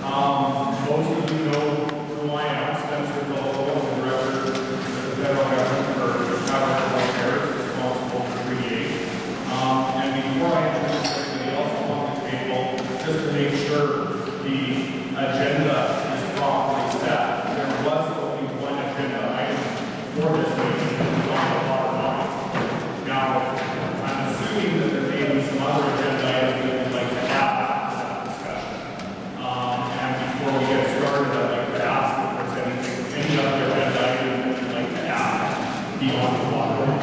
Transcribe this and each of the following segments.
Most of you know who I am, Spencer Phillippo, the director of the federal government for Travel Affairs, responsible for mediating. And before I introduce everybody else on the table, just to make sure the agenda is properly set, there was only one agenda item for this meeting that was on the bottom line. Now, I'm assuming that there may be some other agenda items that we'd like to have after that discussion. And before we get started, I'd like to ask if there's any other agenda items that you'd like to add beyond the bottom line.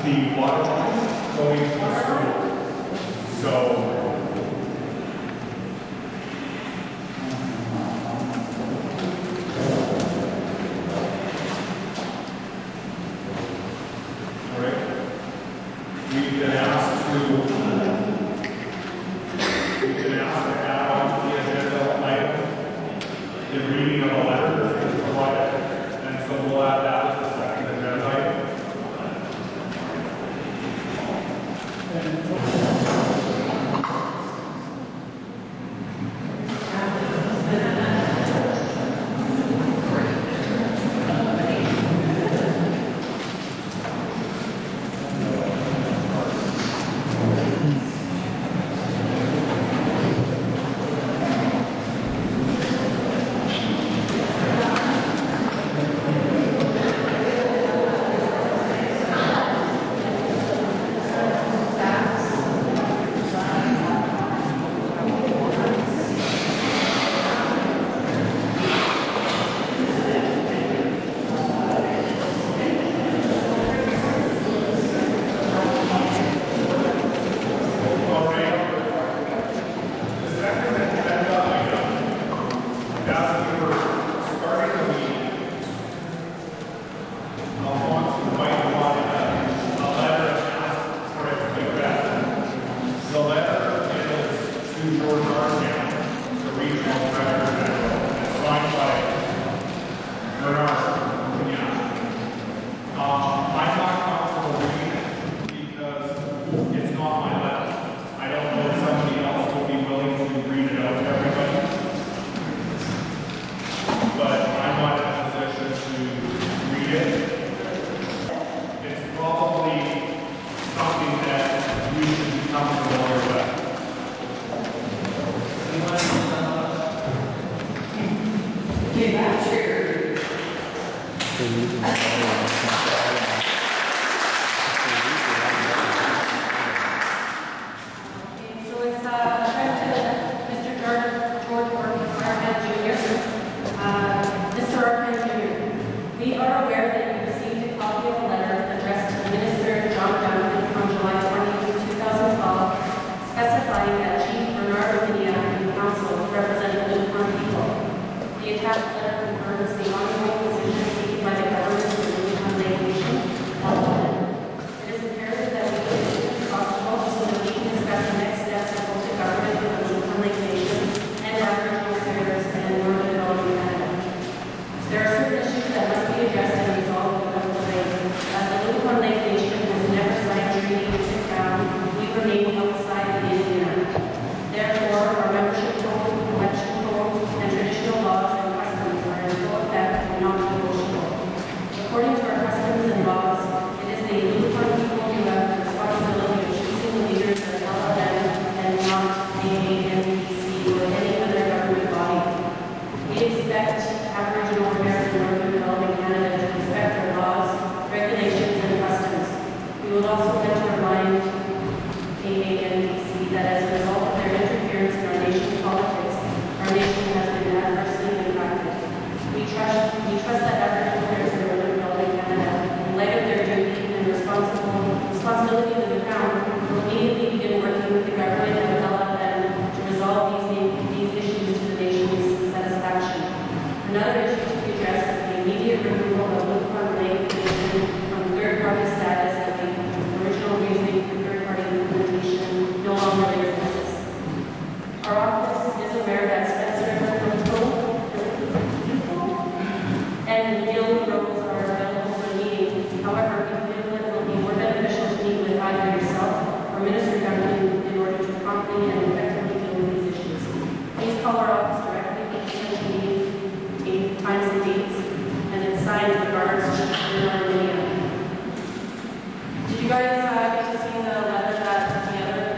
The water line going to the school. So, all right. We've been asked to add on to the agenda item the reading of a letter that's been provided, and so we'll add that as the second agenda item. The attached letter confirms the ongoing position taken by the government of the Lubicon Lake Nation. It is imperative that we do as soon as possible so that we can discuss the next steps of both the government of the Lubicon Lake Nation and Aboriginal affairs and Northern Development Canada. There are certain issues that must be addressed and resolved in Armenia. Did you guys get to see the letter that the other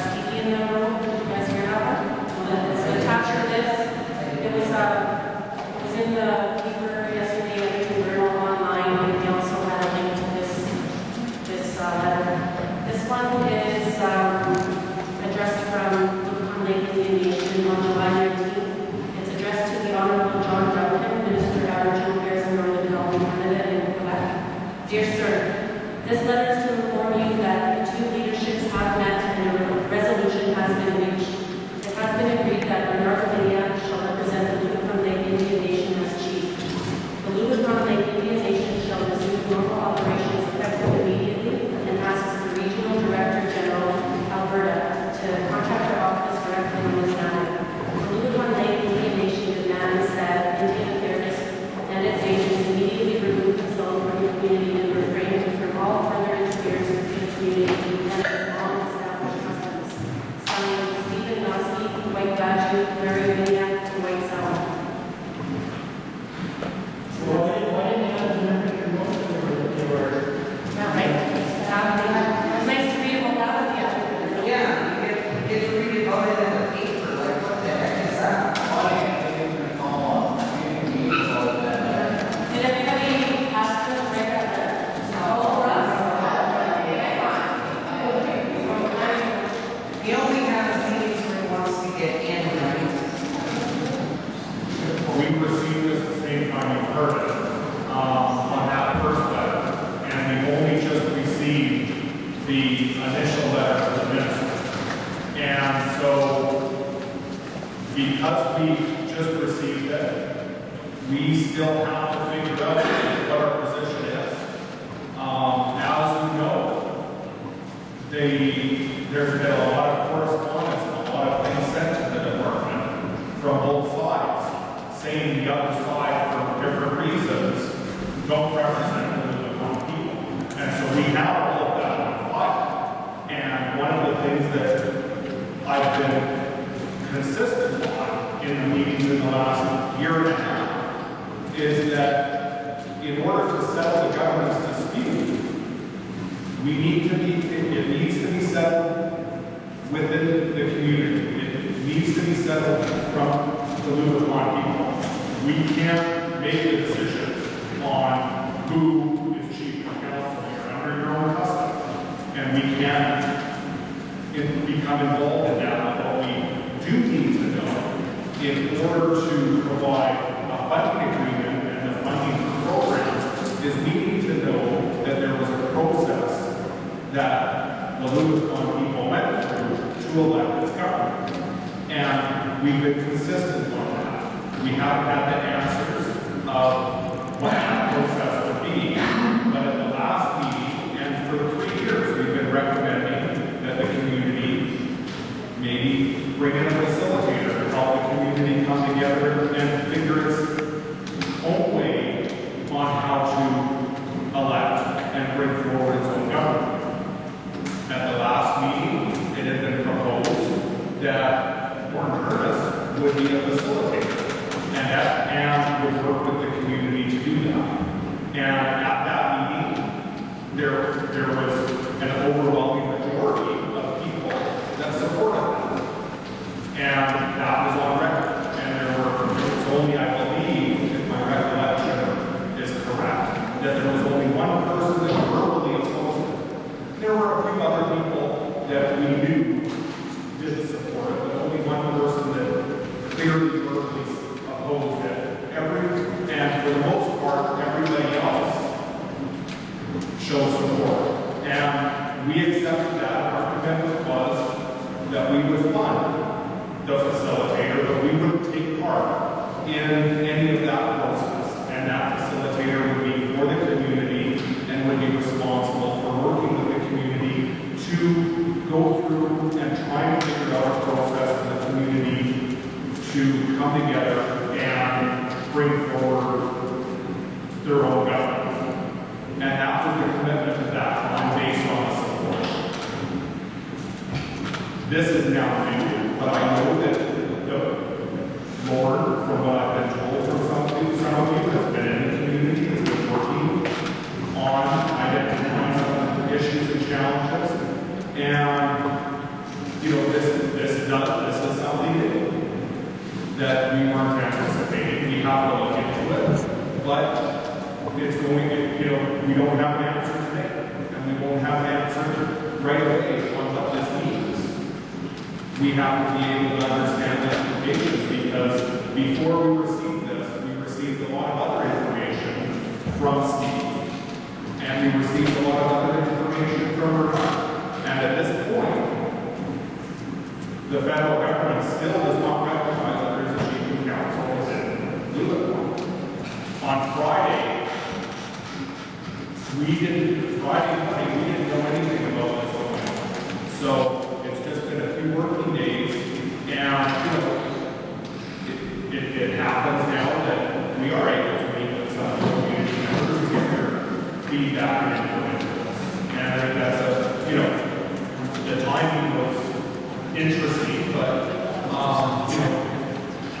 Stevie in the room? Did you guys hear that one? Well, it's attached to this. It was in the paper yesterday, and you can learn all online, and we also had a link to this letter. This one is addressed from Lubicon Lake Nation on July 19th. It's addressed to the Honorable John Duncan, Minister of Aboriginal Affairs and Northern Development Canada and Quebec. Dear Sir, this letter is to inform you that the two leaderships have met and a resolution has been reached. It has been agreed that Bernard Lydia shall represent the Lubicon Lake Indian Nation as chief. The Lubicon Lake Indian Nation shall resume normal operations effective immediately and asks the Regional Director General, Alberta, to contact our office directly on this matter. The Lubicon Lake Indian Nation demands that Indian Affairs and its agents immediately remove themselves from the community and refrain from all further interference with the community and its long-established customs. Signed, Stephen Nosky, White Badger, Larry Maniac, and White Salad. Why didn't you have the members of your motion or they were? Not right. It's nice to read about that with the other. Yeah, you get to read about it in the paper, like what the heck is that? Did everybody ask them to write that letter? All for us? He only has meetings where he wants to get in, right? We received this the same time you heard it, on that first letter, and we only just received the initial letter to the minister. And so, because we just received it, we still have to figure out what our position is. As you know, there's been a lot of correspondence and a lot of things sent to the department from both sides, saying the other side, for different reasons, don't represent the Lubicon people. And so we have all of that on file. And one of the things that I've been consistent on in the meetings in the last year and a half is that in order to settle the government's dispute, it needs to be settled within the community. It needs to be settled from the Lubicon people. We can't make a decision on who is chief or council here under your own custom. And we can't become involved in that. But what we do need to know, in order to provide a funding agreement and the funding program, is we need to know that there was a process that the Lubicon people went through to elect its government. And we've been consistent on that. We haven't had the answers of what that process would be. But at the last meeting, and for 3 years, we've been recommending that the community maybe bring in a facilitator to help the community come together and figure its own way on how to elect and bring forward its own government. At the last meeting, it had been proposed that Warren Curtis would be a facilitator and would work with the community to do that. And at that meeting, there was an overwhelming majority of people that supported that. And that was on record. And there was only, I believe, if my recollection is correct, that there was only one person that verbally opposed it. There were a few other people that we knew didn't support it, but only one person that clearly verbally opposed it. And for the most part, everybody else showed support. And we accepted that. Our commitment was that we would fund the facilitator, but we wouldn't take part in any of that process. And that facilitator would be for the community and would be responsible for working with the community to go through and try and figure out a process in the community to come together and bring forward their own government. And that was the commitment to that time based on the support. This is now new, but I know that the Lord, from what I've been told from some of you, has been in the community, has been working but it's going to, we don't have an answer today, and we won't have an answer right away on what this means. We have to be able to understand the implications, because before we received this, we received a lot of other information from Steve, and we received a lot of other information from Bernard. And at this point, the federal government still does not recognize that there's a chief of council within Lubicon. On Friday morning, we didn't know anything about this opening. So it's just been a few working days, and it happens now that we are able to meet with some community members to get their feedback and input into this. And I think that's the timing was interesting, but I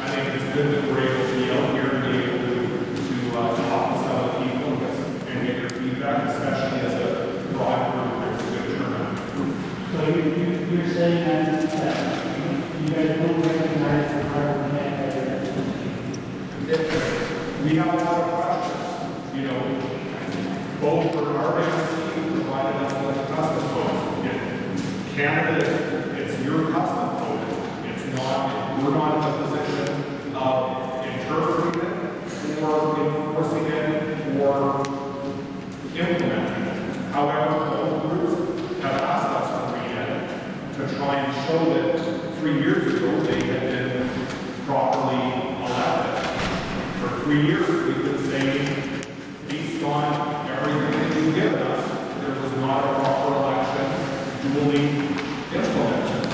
think it's good that we're able to be out here and be able to talk to some of the people and get their feedback, especially as a broad group. There's a good turnout. So you're saying that you guys don't recognize the carbon net We have a lot of questions. Both Bernard and Steve provided us with a custom code. If Canada, it's your custom code. It's not, we're not in a position of interpreting it or enforcing it or implementing it. However, both groups have asked us to read it to try and show that 3 years ago they had been properly elected. For 3 years we've been saying, based on everything that you've given us, there was not a proper election duly implemented.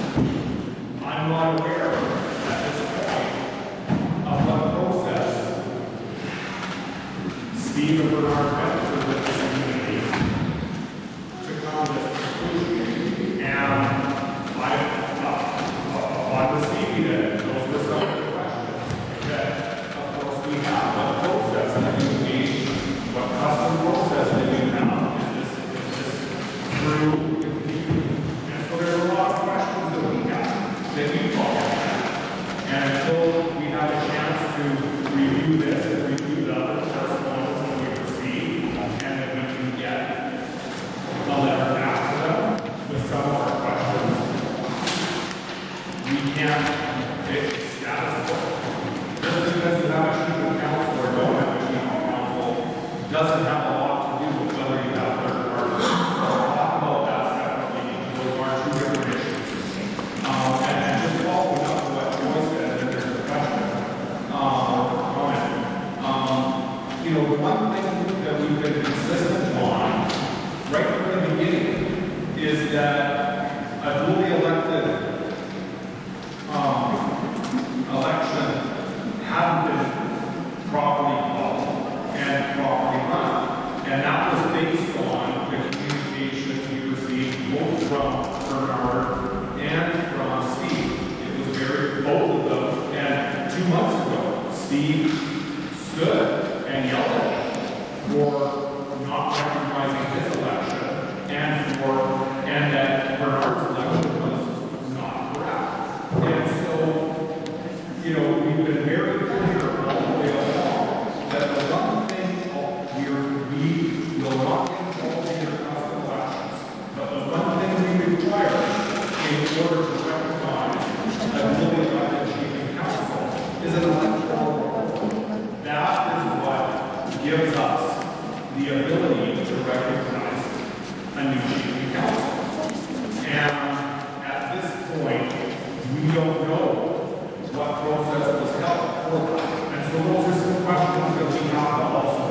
I'm not aware at this point of what process Steve and Bernard went through with this community to come to this conclusion. And upon receiving it, those were some of the questions that, of course, we have. What process that you engage? What custom process that you have? Is this through? And so there's a lot of questions that we have that you talk about. And until we have a chance to review this and review the other correspondence that we received, and that we can get a letter back to them with some of our questions, we can't fix status quo. Just because you have a chief of council or don't have a chief of council doesn't have a lot to do with whether you have third parties. We'll talk about that separately, because those are two different issues. And just following up on what Joy said, and there's a question or comment. The one thing that we've been consistent on right from the beginning is that a duly elected election hadn't been properly called and properly run. And that was based on the communication we received both from Bernard and from Steve. It was both of them. And 2 months ago, Steve stood and yelled at me for not recognizing his election and that Bernard's election was not correct. And so, we've been very clear all the way along that the one thing we will not get involved in your custom elections, but the one thing we require in order to recognize a duly elected chief of council is an electoral roll. That is what gives us the ability to recognize a new chief of council. And at this point, we don't know what process was held for that. And so those are some questions that we have to also